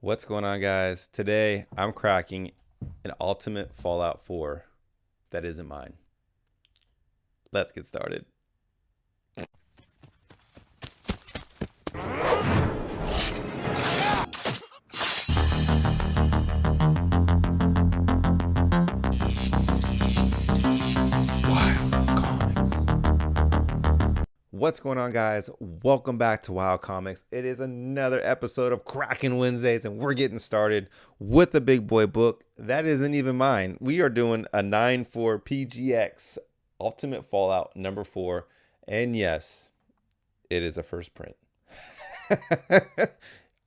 What's going on, guys? Today I'm cracking an ultimate Fallout 4 that isn't mine. Let's get started. What's going on, guys? Welcome back to Wild Comics. It is another episode of Cracking Wednesdays, and we're getting started with the big boy book that isn't even mine. We are doing a 9-4 PGX Ultimate Fallout number 4, and yes, it is a first print.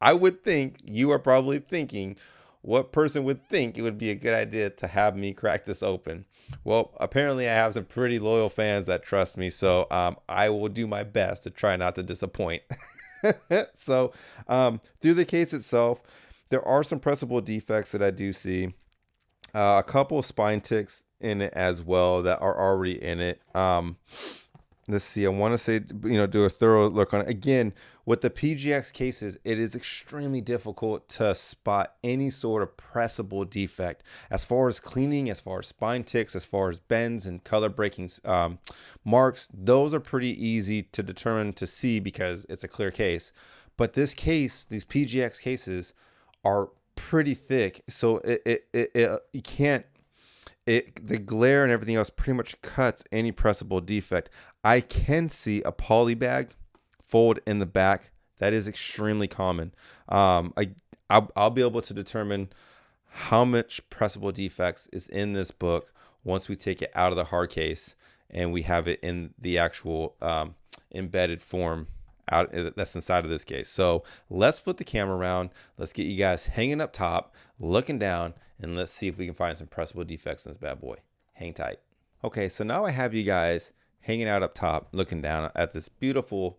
I would think you are probably thinking, what person would think it would be a good idea to have me crack this open? Well, apparently I have some pretty loyal fans that trust me, so I will do my best to try not to disappoint. So through the case itself, there are some pressable defects that I do see. A couple of spine ticks in it as well that are already in it. Let's see. I want to say, do a thorough look on it. Again, with the PGX cases, it is extremely difficult to spot any sort of pressable defect. As far as cleaning, as far as spine ticks, as far as bends and color breaking marks, those are pretty easy to determine to see because it's a clear case. But this case, these PGX cases are pretty thick, so you can't. The glare and everything else pretty much cuts any pressable defect. I can see a poly bag fold in the back. That is extremely common. I'll be able to determine how much pressable defects is in this book once we take it out of the hard case and we have it in the actual embedded form out that's inside of this case. So let's flip the camera around. Let's get you guys hanging up top, looking down, and let's see if we can find some pressable defects in this bad boy. Hang tight. Okay, so now I have you guys hanging out up top, looking down at this beautiful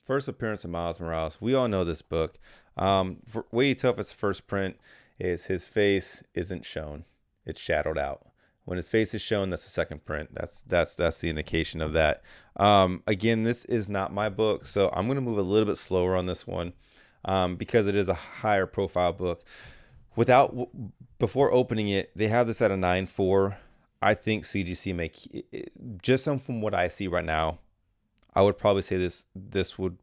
first appearance of Miles Morales. We all know this book. Way you tell if it's first print is his face isn't shown. It's shadowed out. When his face is shown, that's the second print. That's the indication of that. Again, this is not my book, so I'm going to move a little bit slower on this one because it is a higher profile book. Before opening it, they have this at a 9.4. I think CGC just from what I see right now, I would probably say this would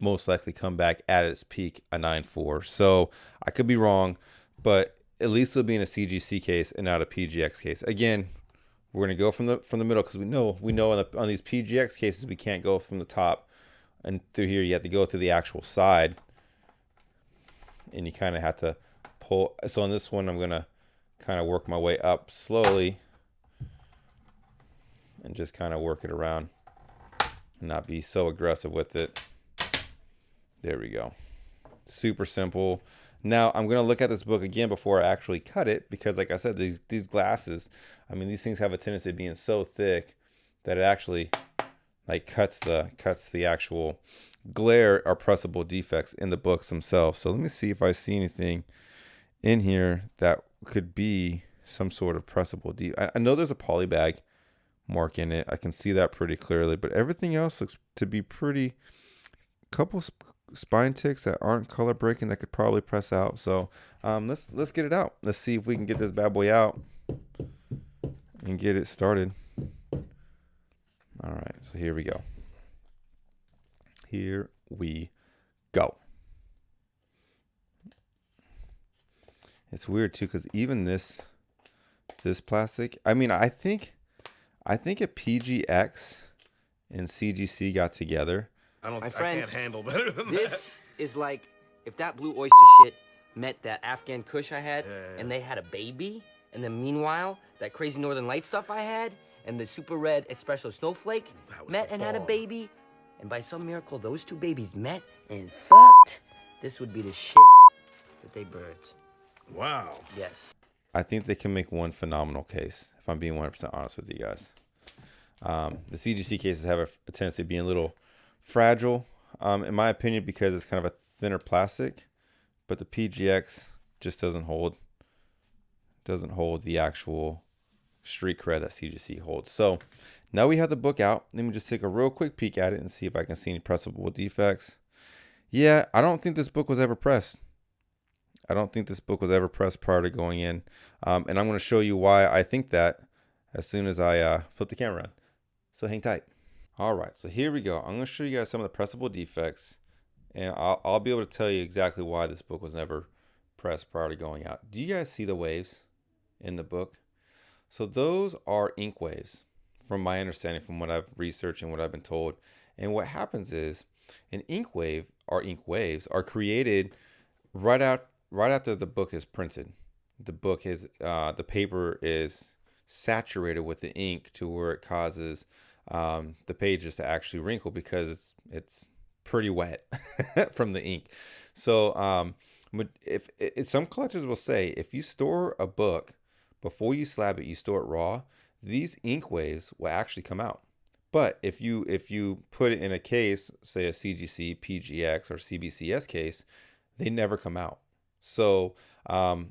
most likely come back at its peak a 9.4. So I could be wrong, but at least it'll be in a CGC case and not a PGX case. Again, we're going to go from the middle because we know on these PGX cases we can't go from the top and through here. You have to go through the actual side, and you kind of have to pull. So on this one, I'm going to kind of work my way up slowly and just kind of work it around and not be so aggressive with it. There we go. Super simple. Now I'm going to look at this book again before I actually cut it because, like I said, these glasses, I mean, these things have a tendency of being so thick that it actually like cuts the actual glare or pressable defects in the books themselves. So let me see if I see anything in here that could be some sort of pressable defect. I know there's a poly bag mark in it. I can see that pretty clearly, but everything else looks to be pretty. Couple spine ticks that aren't color breaking that could probably press out. So let's get it out. Let's see if we can get this bad boy out and get it started. All right, so here we go. Here we go. It's weird too because even this plastic, I mean, I think if PGX and CGC got together, My friend, I can't handle better than this is like if that blue oyster shit met that Afghan Kush I had, and they had a baby, and then meanwhile, that crazy Northern Light stuff I had, and the super red espresso snowflake met and had a baby, and by some miracle, those two babies met and fucked. This would be the shit that they birthed. Wow. Yes. I think they can make one phenomenal case, if I'm being 100% honest with you guys. The CGC cases have a tendency of being a little fragile, in my opinion, because it's kind of a thinner plastic, but the PGX just doesn't hold the actual street cred that CGC holds. So now we have the book out. Let me just take a real quick peek at it and see if I can see any pressable defects. Yeah, I don't think this book was ever pressed. I don't think this book was ever pressed prior to going in. And I'm going to show you why I think that as soon as I flip the camera on. So hang tight. All right, so here we go. I'm going to show you guys some of the pressable defects, and I'll be able to tell you exactly why this book was never pressed prior to going out. Do you guys see the waves in the book? So those are ink waves, from my understanding, from what I've researched and what I've been told. And what happens is an ink wave, or ink waves, are created right after the book is printed. The book is the paper is saturated with the ink to where it causes the pages to actually wrinkle because it's pretty wet from the ink. So if some collectors will say, if you store a book before you slab it, you store it raw, these ink waves will actually come out. But if you put it in a case, say a CGC, PGX, or CBCS case, they never come out. So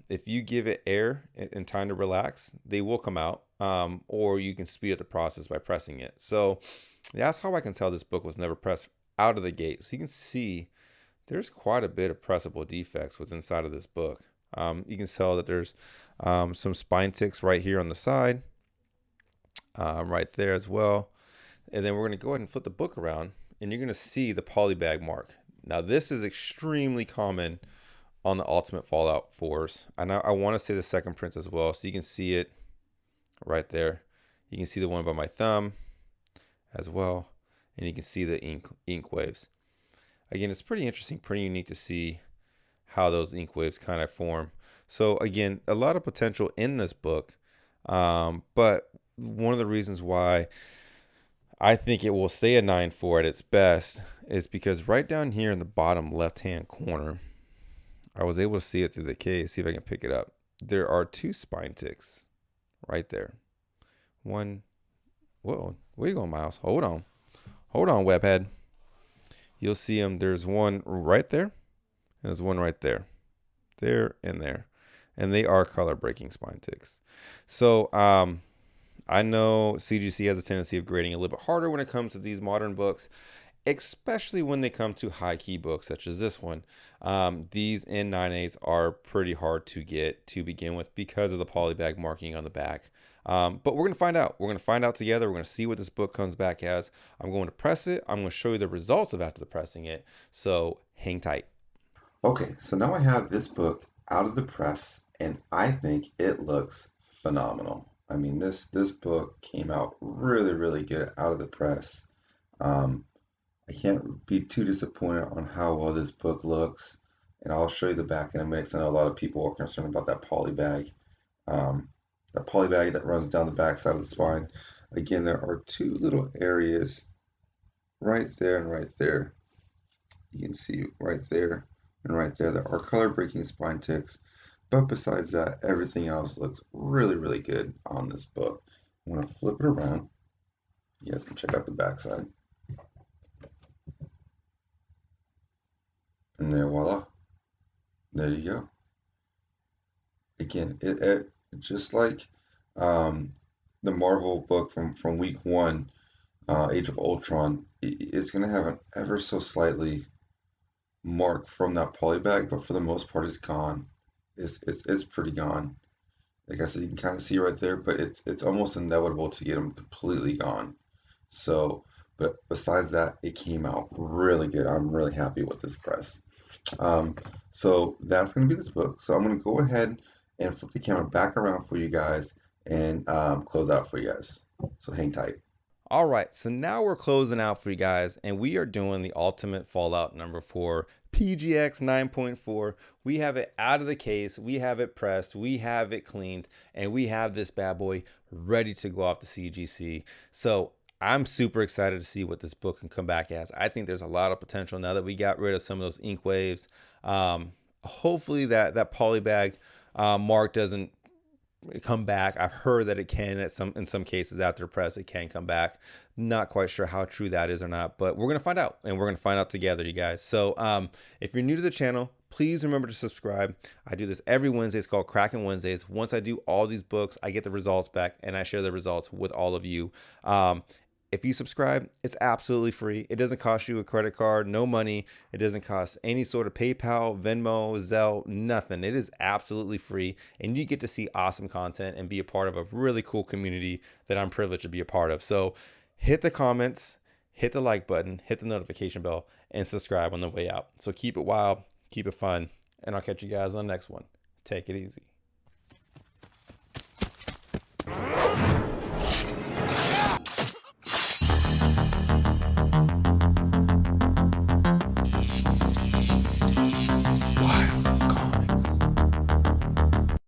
if you give it air and time to relax, they will come out, or you can speed up the process by pressing it. So that's how I can tell this book was never pressed out of the gate. So you can see there's quite a bit of pressable defects within inside of this book. You can tell that there's some spine ticks right here on the side, right there as well. And then we're going to go ahead and flip the book around, and you're going to see the polybag mark. Now this is extremely common on the Ultimate Fallout 4s. And I want to say the second prints as well, so you can see it right there. You can see the one by my thumb as well, and you can see the ink waves. Again, it's pretty interesting, pretty unique to see how those ink waves kind of form. So again, a lot of potential in this book, but one of the reasons why I think it will stay a 9.4 at its best is because right down here in the bottom left-hand corner, I was able to see it through the case. See if I can pick it up. There are two spine ticks right there. One. Whoa, where you going, Miles? Hold on, webhead. You'll see them. There's one right there. And there's one right there. There and there. And they are color breaking spine ticks. So I know CGC has a tendency of grading a little bit harder when it comes to these modern books, especially when they come to high key books such as this one. These N98s are pretty hard to get to begin with because of the polybag marking on the back. But we're going to find out. We're going to find out together. We're going to see what this book comes back as. I'm going to press it. I'm going to show you the results of after the pressing it. So hang tight. Okay, so now I have this book out of the press, and I think it looks phenomenal. I mean, this book came out really, really good out of the press. I can't be too disappointed on how well this book looks, and I'll show you the back in a minute because I know a lot of people are concerned about that poly bag. That poly bag that runs down the back side of the spine. Again, there are two little areas right there and right there. You can see right there and right there. There are color breaking spine ticks. But besides that, everything else looks really, really good on this book. I'm going to flip it around. You guys can check out the back side. And there, voila. There you go. Again, it just like the Marvel book from week one, Age of Ultron, it's going to have an ever so slightly mark from that polybag, but for the most part, it's gone. It's pretty gone. Like I said, you can kind of see right there, but it's almost inevitable to get them completely gone. So, but besides that, it came out really good. I'm really happy with this press. So that's going to be this book. So I'm going to go ahead and flip the camera back around for you guys and close out for you guys. So hang tight. All right, so now we're closing out for you guys, and we are doing the Ultimate Fallout number 4, PGX 9.4. We have it out of the case, we have it pressed, we have it cleaned, and we have this bad boy ready to go off the CGC. So I'm super excited to see what this book can come back as. I think there's a lot of potential now that we got rid of some of those ink waves. Hopefully that polybag mark doesn't come back. I've heard that it can in some cases after press it can come back. Not quite sure how true that is or not, but we're gonna find out, and we're gonna find out together, you guys. So if you're new to the channel, please remember to subscribe. I do this every Wednesday. It's called Cracking Wednesdays. Once I do all these books, I get the results back and I share the results with all of you. If you subscribe, it's absolutely free. It doesn't cost you a credit card, no money. It doesn't cost any sort of PayPal, Venmo, Zelle, nothing. It is absolutely free. And you get to see awesome content and be a part of a really cool community that I'm privileged to be a part of. So hit the comments, hit the like button, hit the notification bell, and subscribe on the way out. So keep it wild, keep it fun, and I'll catch you guys on the next one. Take it easy.